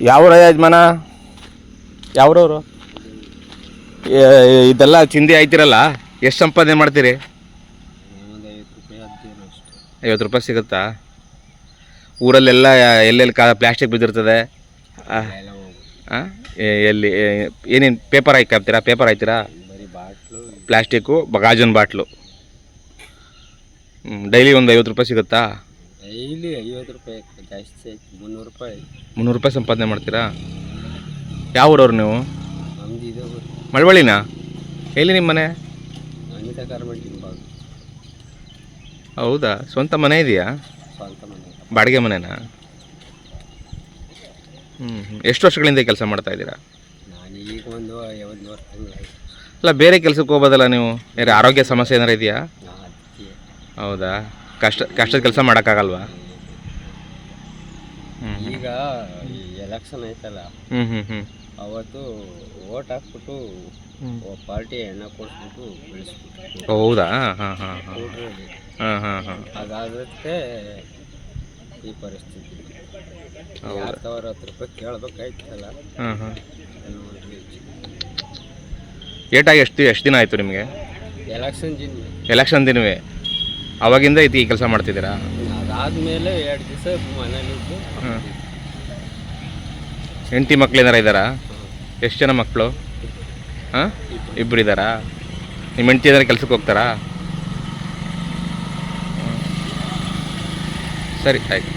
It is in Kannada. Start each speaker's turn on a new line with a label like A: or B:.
A: ಯಾವ್ರ ಯಜಮಾನ ಯಾವ್ರವರು? ಇದೆಲ್ಲ ಚಿಂದಿ ಆಯ್ತಿರಲ್ಲ, ಎಷ್ಟು ಸಂಪಾದನೆ ಮಾಡ್ತೀರಿ? 50 ರೂಪಾಯಿ ಸಿಗುತ್ತಾ? ಊರಲ್ಲೆಲ್ಲ ಎಲ್ಲೆಲ್ಲಿ ಪ್ಲಾಸ್ಟಿಕ್ ಬಿದ್ದಿರ್ತದೆ, ಎಲ್ಲಿ ಏನೇನು ಪೇಪರ್ ಹಾಕ್ತೀರಾ? ಪೇಪರ್ ಹಾಕ್ತೀರಾ? ಪ್ಲಾಸ್ಟಿಕ್ಕು, ಗಾಜಿನ ಬಾಟ್ಲು. ಡೈಲಿ ಒಂದು 50 ರೂಪಾಯಿ ಸಿಗುತ್ತಾ?
B: ಡೈಲಿ 50 ರೂಪಾಯಿ ಜಾಸ್ತಿ ಆಯ್ತು, 300 ರೂಪಾಯಿ.
A: 300 ರೂಪಾಯಿ ಸಂಪಾದನೆ ಮಾಡ್ತೀರಾ? ಯಾವ ಊರವ್ರು ನೀವು?
B: ನಮ್ದು ಇದೆ
A: ಮಳವಳ್ಳಿನಾ? ಎಲ್ಲಿ ನಿಮ್ಮ ಮನೆ?
B: ಅನಿತಾ ಗಾರ್ಮೆಂಟ್ ಹಿಂಭಾಗ.
A: ಹೌದಾ? ಸ್ವಂತ ಮನೆ ಇದೆಯಾ?
B: ಸ್ವಂತ ಮನೆ.
A: ಬಾಡಿಗೆ ಮನೆನಾ? ಎಷ್ಟು ವರ್ಷಗಳಿಂದ ಕೆಲಸ ಮಾಡ್ತಾ ಇದ್ದೀರಾ?
B: ನಾನು ಈಗ ಒಂದು 50 ತಿಂಗಳಾಯ್ತು.
A: ಅಲ್ಲ, ಬೇರೆ ಕೆಲಸಕ್ಕೆ ಹೋಗೋದಲ್ಲ ನೀವು? ಬೇರೆ ಆರೋಗ್ಯ ಸಮಸ್ಯೆ ಏನಾರು ಇದೆಯಾ? ಹೌದಾ? ಕಷ್ಟದ ಕೆಲಸ ಮಾಡೋಕ್ಕಾಗಲ್ವಾ?
B: ಈಗ ಎಲೆಕ್ಷನ್ ಆಯ್ತಲ್ಲ, ಅವತ್ತು ಓಟ್ ಹಾಕ್ಬಿಟ್ಟು ಪಾರ್ಟಿ ಎಣ್ಣ ಕೊಟ್ಬಿಟ್ಟು ಬೆಳೆಸ್ಬಿಟ್ಟು.
A: ಹೌದಾ? ಹಾಂ ಹಾಂ ಹಾಂ ಹಾಂ ಹಾಂ ಹಾಂ.
B: ಅದಾದಕ್ಕೆ ಈ ಪರಿಸ್ಥಿತಿ. 1000 ರೂಪಾಯಿ ಕೇಳಬೇಕಾಯ್ತಲ್ಲ.
A: ಹಾಂ ಹಾಂ. ಏಟಾಗಿ ಎಷ್ಟು ದಿನ ಆಯಿತು ನಿಮಗೆ? ಎಲೆಕ್ಷನ್ ದಿನವೇ? ಅವಾಗಿಂದ ಈ ಕೆಲಸ ಮಾಡ್ತಿದ್ದೀರಾ?
B: ಅದಾದಮೇಲೆ 2 ದಿವಸ ಮನೇಲಿದ್ದು.
A: ಹಾಂ. ಹೆಂಡತಿ ಮಕ್ಳು ಏನಾರ ಇದ್ದಾರಾ? ಎಷ್ಟು ಜನ ಮಕ್ಕಳು? ಹಾಂ, ಇಬ್ಬರು ಇದ್ದಾರಾ? ನಿಮ್ಮ ಹೆಂಡತಿ ಏನಾರು ಕೆಲ್ಸಕ್ಕೆ ಹೋಗ್ತಾರಾ? ಸರಿ, ಆಯ್ತು.